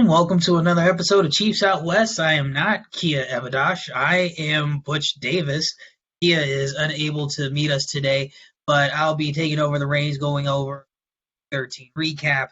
everyone. Welcome to another episode of Chiefs Out West. I am not Kia Abadash. I am Butch Davis. Kia is unable to meet us today, but I'll be taking over the reins going over 13 recap.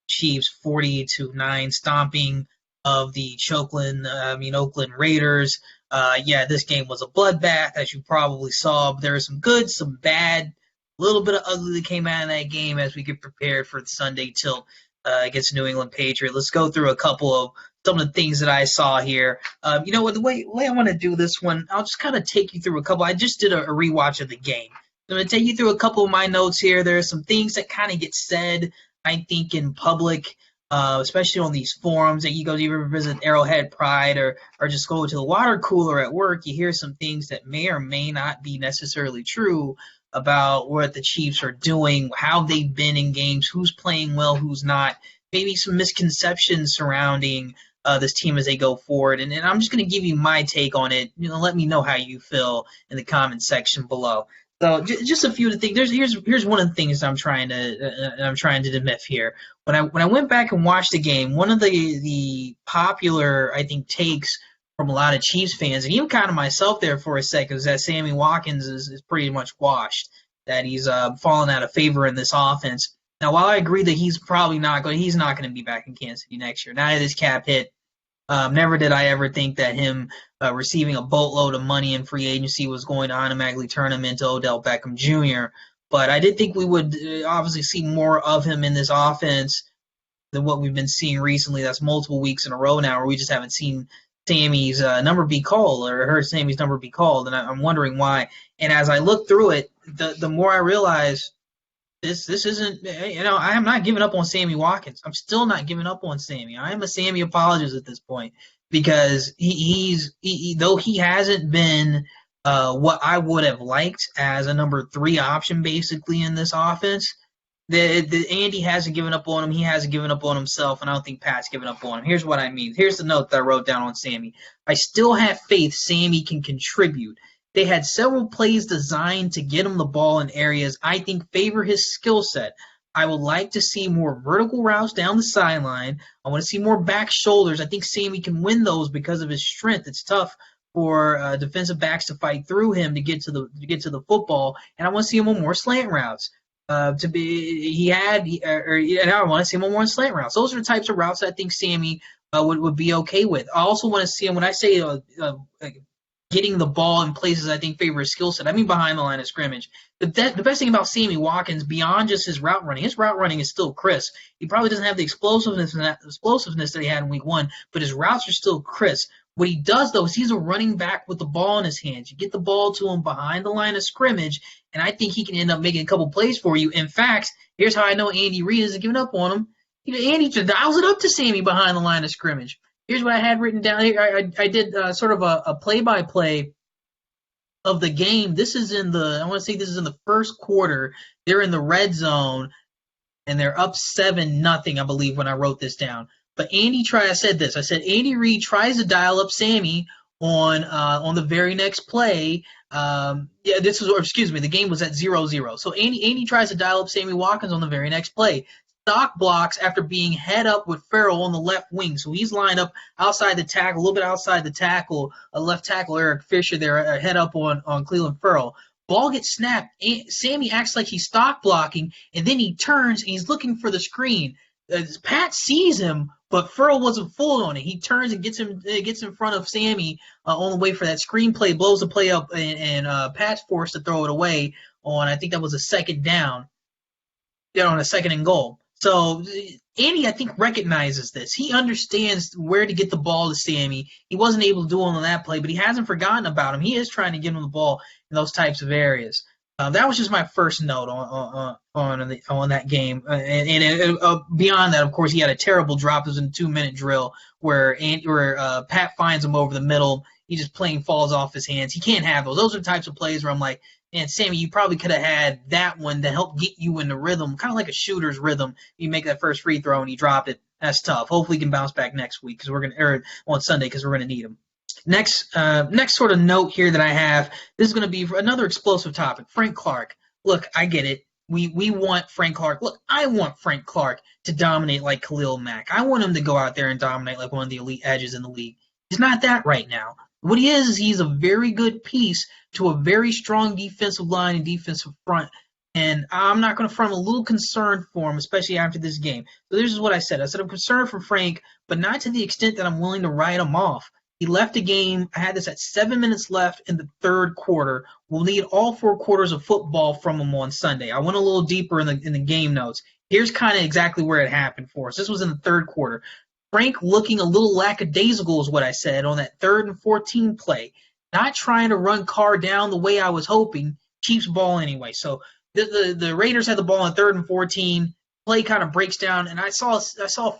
Chiefs 40-9 stomping of the Oakland Raiders. This game was a bloodbath, as you probably saw. There was some good, some bad, a little bit of ugly that came out of that game as we get prepared for the Sunday tilt against New England Patriots. Let's go through a couple of some of the things that I saw here. The way I want to do this one, I'll just kind of take you through a couple. I just did a rewatch of the game. I'm going to take you through a couple of my notes here. There are some things that kind of get said, I think, in public, especially on these forums that you ever visit Arrowhead Pride or just go to the water cooler at work. You hear some things that may or may not be necessarily true about what the Chiefs are doing, how they've been in games, who's playing well, who's not, maybe some misconceptions surrounding this team as they go forward. And I'm just going to give you my take on it. Let me know how you feel in the comment section below. So just a few of the things. Here's one of the things I'm trying to admit here. When I went back and watched the game, one of the popular, I think, takes from a lot of Chiefs fans, and even kind of myself there for a second, is that Sammy Watkins is pretty much washed, that he's fallen out of favor in this offense. Now, while I agree that he's not going to be back in Kansas City next year. Now that his cap hit, never did I ever think that him receiving a boatload of money in free agency was going to automatically turn him into Odell Beckham Jr. But I did think we would obviously see more of him in this offense than what we've been seeing recently. That's multiple weeks in a row now where we just haven't seen Sammy's number be called, or heard Sammy's number be called, and I'm wondering why. And as I look through it, the more I realize this isn't, I am not giving up on Sammy Watkins. I'm still not giving up on Sammy. I am a Sammy apologist at this point because though he hasn't been what I would have liked as a number 3 option basically in this offense. The Andy hasn't given up on him. He hasn't given up on himself, and I don't think Pat's given up on him. Here's what I mean. Here's the note that I wrote down on Sammy. I still have faith Sammy can contribute. They had several plays designed to get him the ball in areas I think favor his skill set. I would like to see more vertical routes down the sideline. I want to see more back shoulders. I think Sammy can win those because of his strength. It's tough for defensive backs to fight through him to get to the football, and I want to see him on more slant routes. I want to see him on more slant routes. Those are the types of routes I think Sammy would be okay with. I also want to see him, when I say getting the ball in places I think favor his skill set, I mean behind the line of scrimmage. The best thing about Sammy Watkins, beyond just his route running is still crisp. He probably doesn't have the explosiveness that he had in week 1, but his routes are still crisp. What he does, though, is he's a running back with the ball in his hands. You get the ball to him behind the line of scrimmage, and I think he can end up making a couple plays for you. In fact, here's how I know Andy Reid isn't giving up on him. Andy just dials it up to Sammy behind the line of scrimmage. Here's what I had written down here. I did sort of a play-by-play of the game. This is in the first quarter. They're in the red zone, and they're up 7-0, I believe, when I wrote this down. But I said Andy Reid tries to dial up Sammy on the very next play. The game was at 0-0. So Andy tries to dial up Sammy Watkins on the very next play. Stock blocks after being head up with Farrell on the left wing. So he's lined up outside the tackle, a little bit outside the tackle, left tackle Eric Fisher there, head up on Clelin Ferrell. Ball gets snapped. Sammy acts like he's stock blocking, and then he turns and he's looking for the screen. Pat sees him, but Ferrell wasn't full on it. He turns and gets in front of Sammy on the way for that screenplay, blows the play up, and Pat's forced to throw it away on, I think that was a second down. Yeah, on a second and goal. So Andy, I think, recognizes this. He understands where to get the ball to Sammy. He wasn't able to do it on that play, but he hasn't forgotten about him. He is trying to get him the ball in those types of areas. That was just my first note on that game. Beyond that, of course, he had a terrible drop. It was in a 2-minute drill where Pat finds him over the middle. He just plain falls off his hands. He can't have those. Those are the types of plays where I'm like, man, Sammy, you probably could have had that one to help get you in the rhythm, kind of like a shooter's rhythm. You make that first free throw and he dropped it. That's tough. Hopefully he can bounce back next week on Sunday because we're gonna need him. Next sort of note here that I have, this is going to be another explosive topic. Frank Clark. Look, I get it. we want Frank Clark. Look, I want Frank Clark to dominate like Khalil Mack. I want him to go out there and dominate like one of the elite edges in the league. He's not that right now. What he is he's a very good piece to a very strong defensive line and defensive front. And I'm not going to front. I'm a little concerned for him, especially after this game. So this is what I said. I said I'm concerned for Frank, but not to the extent that I'm willing to write him off. He left the game. I had this at 7 minutes left in the third quarter. We'll need all 4 quarters of football from him on Sunday. I went a little deeper in the game notes. Here's kind of exactly where it happened for us. This was in the third quarter. Frank looking a little lackadaisical is what I said on that 3rd and 14 play. Not trying to run Carr down the way I was hoping. Chiefs ball anyway. So the Raiders had the ball on 3rd and 14. Play kind of breaks down, and I saw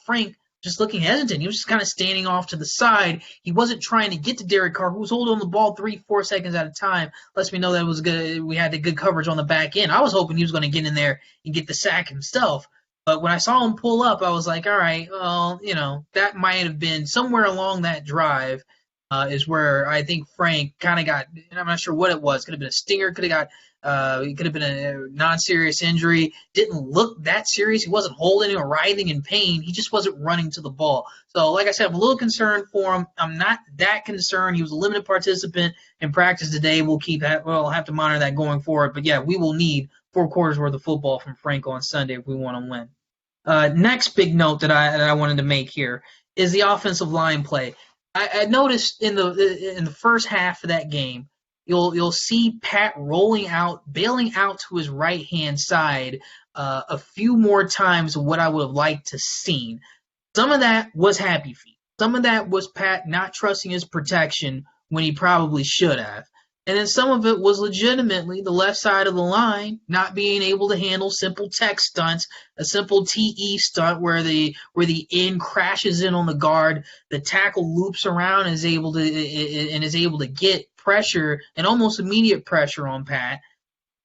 Frank just looking hesitant. He was just kind of standing off to the side. He wasn't trying to get to Derek Carr, who was holding on the ball 3-4 seconds at a time. Lets me know that it was good. We had the good coverage on the back end. I was hoping he was going to get in there and get the sack himself. But when I saw him pull up, I was like, all right, well, that might have been somewhere along that drive is where I think Frank kind of got, and I'm not sure what it was. Could have been a stinger. It could have been a non-serious injury. Didn't look that serious. He wasn't holding or writhing in pain. He just wasn't running to the ball. So, like I said, I'm a little concerned for him. I'm not that concerned. He was a limited participant in practice today. We'll have to monitor that going forward. But, yeah, we will need 4 quarters worth of football from Frank on Sunday if we want to win. Next big note that I wanted to make here is the offensive line play. I noticed in the first half of that game, you'll see Pat bailing out to his right hand side a few more times than what I would have liked to seen. Some of that was happy feet. Some of that was Pat not trusting his protection when he probably should have. And then some of it was legitimately the left side of the line not being able to handle simple tech stunts, a simple TE stunt where the end crashes in on the guard, the tackle loops around and is able to get pressure and almost immediate pressure on Pat.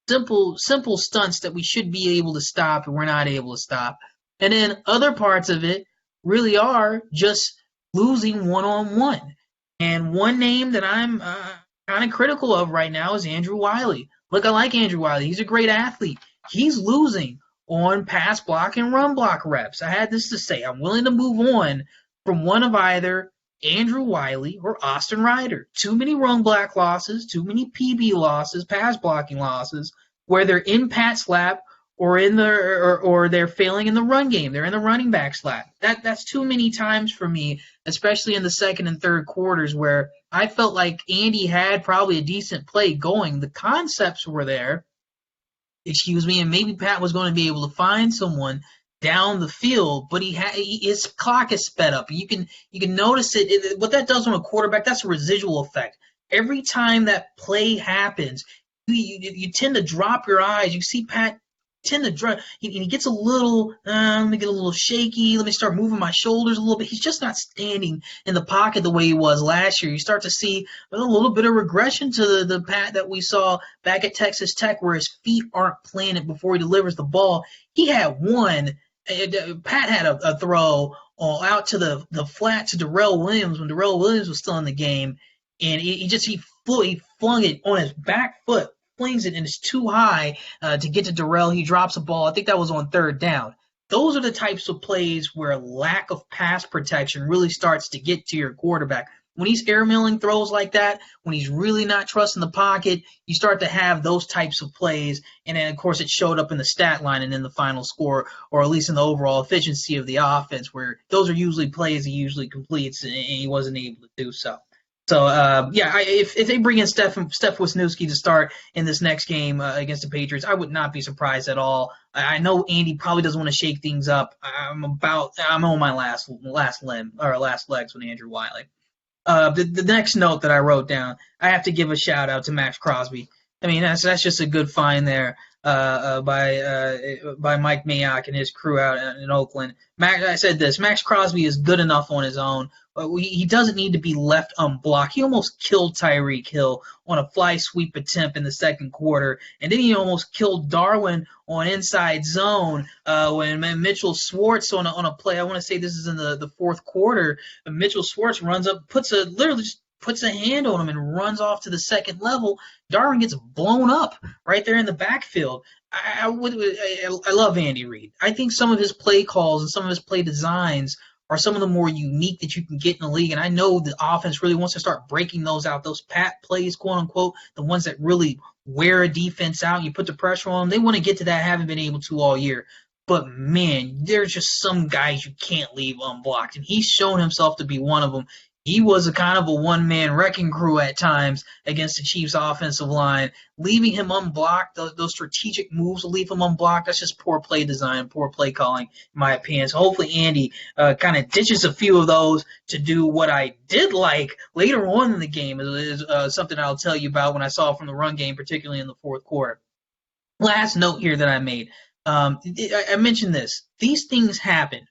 Simple stunts that we should be able to stop and we're not able to stop. And then other parts of it really are just losing one-on-one. And one name that I'm kind of critical of right now is Andrew Wiley. Look, I like Andrew Wiley. He's a great athlete. He's losing on pass block and run block reps. I had this to say. I'm willing to move on from one of either Andrew Wiley or Austin Ryder. Too many run block losses, too many PB losses, pass blocking losses, where they're in Pat's lap or they're failing in the run game. They're in the running back's lap. That's too many times for me, especially in the second and third quarters where I felt like Andy had probably a decent play going. The concepts were there, and maybe Pat was going to be able to find someone down the field, but his clock is sped up. You can notice it. What that does on a quarterback, that's a residual effect. Every time that play happens, you tend to drop your eyes. You see Pat tend to drop. He gets a little, let me get a little shaky. Let me start moving my shoulders a little bit. He's just not standing in the pocket the way he was last year. You start to see a little bit of regression to the Pat that we saw back at Texas Tech where his feet aren't planted before he delivers the ball. He had one. Pat had a throw out to the flat to Darrell Williams when Darrell Williams was still in the game, and he flung it on his back foot, flings it, and it's too high to get to Darrell. He drops a ball. I think that was on 3rd down. Those are the types of plays where lack of pass protection really starts to get to your quarterback. When he's airmailing throws like that, when he's really not trusting the pocket, you start to have those types of plays. And then, of course, it showed up in the stat line and in the final score, or at least in the overall efficiency of the offense, where those are usually plays he usually completes, and he wasn't able to do so. So, if they bring in Steph Wisniewski to start in this next game against the Patriots, I would not be surprised at all. I know Andy probably doesn't want to shake things up. I'm on my last legs with Andrew Wiley. The next note that I wrote down, I have to give a shout out to Max Crosby. I mean, that's just a good find there by Mike Mayock and his crew out in Oakland. I said this: Max Crosby is good enough on his own. He doesn't need to be left unblocked. He almost killed Tyreek Hill on a fly sweep attempt in the second quarter, and then he almost killed Darwin on inside zone when Mitchell Schwartz on a play. I want to say this is in the fourth quarter. Mitchell Schwartz runs up, literally just puts a hand on him and runs off to the second level. Darwin gets blown up right there in the backfield. I love Andy Reid. I think some of his play calls and some of his play designs are some of the more unique that you can get in the league. And I know the offense really wants to start breaking those out. Those pat plays, quote unquote, the ones that really wear a defense out. You put the pressure on them. They want to get to that. Haven't been able to all year. But man, there's just some guys you can't leave unblocked, and he's shown himself to be one of them. He was a kind of a one-man wrecking crew at times against the Chiefs' offensive line. Leaving him unblocked, those strategic moves will leave him unblocked. That's just poor play design, poor play calling, in my opinion. So hopefully Andy kind of ditches a few of those to do what I did like later on in the game. Is something I'll tell you about when I saw from the run game, particularly in the fourth quarter. Last note here that I made. I mentioned this. These things happen.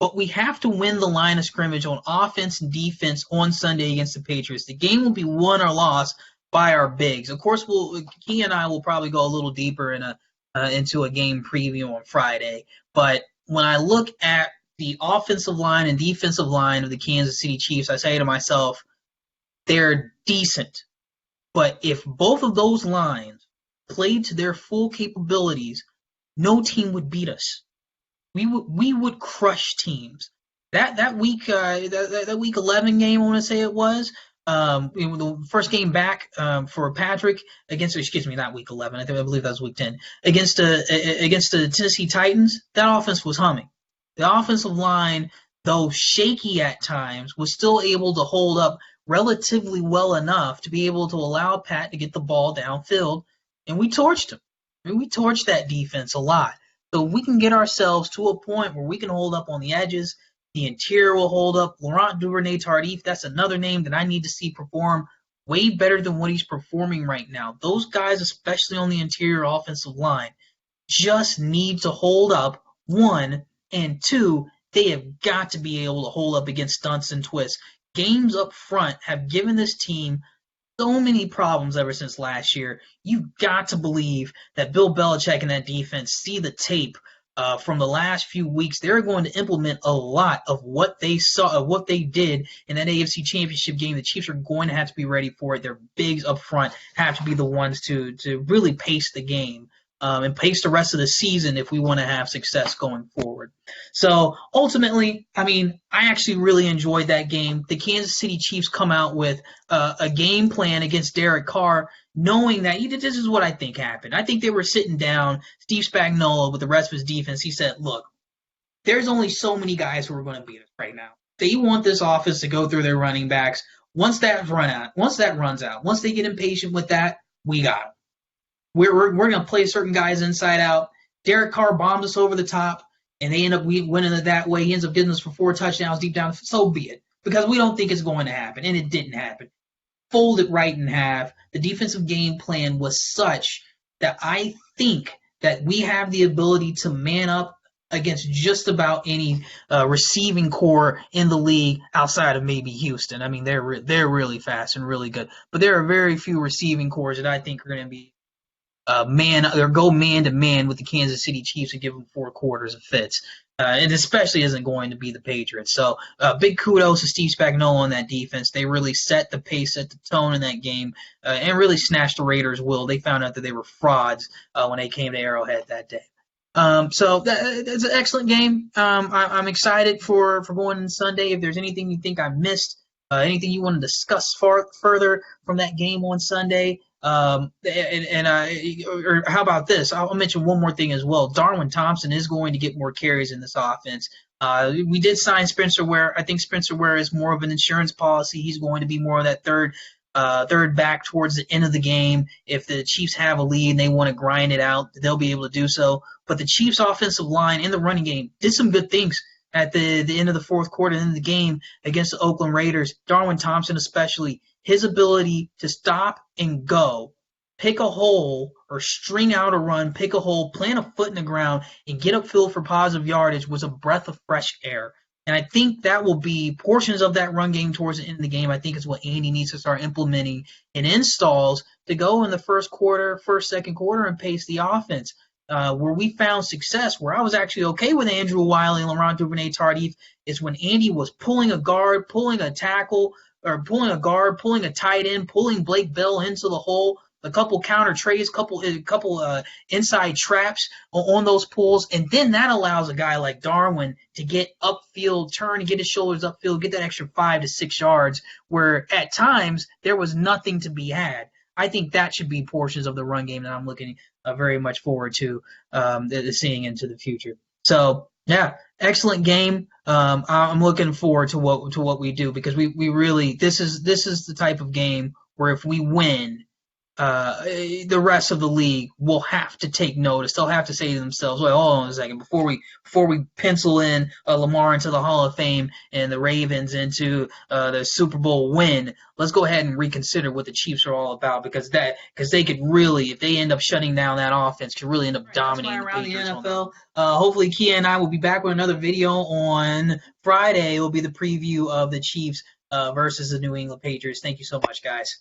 But we have to win the line of scrimmage on offense and defense on Sunday against the Patriots. The game will be won or lost by our bigs. Of course, Key and I will probably go a little deeper into a game preview on Friday. But when I look at the offensive line and defensive line of the Kansas City Chiefs, I say to myself, they're decent. But if both of those lines played to their full capabilities, no team would beat us. We would crush teams. That week 11 game, I want to say it was the first game back for Patrick against, excuse me, not week 11. I believe that was week 10 against the Tennessee Titans. That offense was humming. The offensive line, though shaky at times, was still able to hold up relatively well enough to be able to allow Pat to get the ball downfield, and we torched him. We torched that defense a lot. So we can get ourselves to a point where we can hold up on the edges. The interior will hold up. Laurent Duvernay-Tardif, that's another name that I need to see perform way better than what he's performing right now. Those guys, especially on the interior offensive line, just need to hold up, one, and two, they have got to be able to hold up against stunts and twists. Games up front have given this team so many problems ever since last year. You've got to believe that Bill Belichick and that defense see the tape from the last few weeks. They're going to implement a lot of what they saw, of what they did in that AFC Championship game. The Chiefs are going to have to be ready for it. Their bigs up front have to be the ones to really pace the game and pace the rest of the season if we want to have success going forward. So ultimately, I mean, I actually really enjoyed that game. The Kansas City Chiefs come out with a game plan against Derek Carr, knowing that this is what I think happened. I think they were sitting down, Steve Spagnuolo with the rest of his defense. He said, look, there's only so many guys who are going to beat us right now. They want this offense to go through their running backs. Once that runs out, once they get impatient with that, we got them. We're going to play certain guys inside out. Derek Carr bombed us over the top, and they end up winning it that way. He ends up getting us for 4 touchdowns deep down. So be it, because we don't think it's going to happen, and it didn't happen. Fold it right in half. The defensive game plan was such that I think that we have the ability to man up against just about any receiving core in the league outside of maybe Houston. I mean, they're really fast and really good, but there are very few receiving cores that I think are going to be go man to man with the Kansas City Chiefs and give them 4 quarters of fits. It especially isn't going to be the Patriots. So big kudos to Steve Spagnuolo on that defense. They really set the pace, set the tone in that game, and really snatched the Raiders' will. They found out that they were frauds when they came to Arrowhead that day. So that's an excellent game. I'm excited for going on Sunday. If there's anything you think I missed, anything you want to discuss further from that game on Sunday, or how about this? I'll mention one more thing as well. Darwin Thompson is going to get more carries in this offense. We did sign Spencer Ware. I think Spencer Ware is more of an insurance policy. He's going to be more of that third back towards the end of the game. If the Chiefs have a lead and they want to grind it out, they'll be able to do so. But the Chiefs' offensive line in the running game did some good things at the end of the fourth quarter, end of the game against the Oakland Raiders. Darwin Thompson especially, his ability to stop and go, pick a hole or string out a run, pick a hole, plant a foot in the ground, and get upfield for positive yardage was a breath of fresh air. And I think that will be portions of that run game towards the end of the game. I think is what Andy needs to start implementing in installs to go in the second quarter, and pace the offense. Where we found success, where I was actually okay with Andrew Wiley and Laurent Duvernay-Tardif, is when Andy was pulling a guard, pulling a tackle, or pulling a guard, pulling a tight end, pulling Blake Bell into the hole. a couple counter trades, couple inside traps on those pulls, and then that allows a guy like Darwin to get upfield, turn and get his shoulders upfield, get that extra 5 to 6 yards, where at times there was nothing to be had. I think that should be portions of the run game that I'm looking very much forward to seeing into the future. So yeah, excellent game. I'm looking forward to what we do, because we really, this is the type of game where if we win, the rest of the league will have to take notice. They'll have to say to themselves, "Wait, hold on a second. Before we pencil in Lamar into the Hall of Fame and the Ravens into the Super Bowl win, let's go ahead and reconsider what the Chiefs are all about, because they could really, if they end up shutting down that offense, could really end up dominating around the NFL." Hopefully, Kia and I will be back with another video on Friday. It will be the preview of the Chiefs versus the New England Patriots. Thank you so much, guys.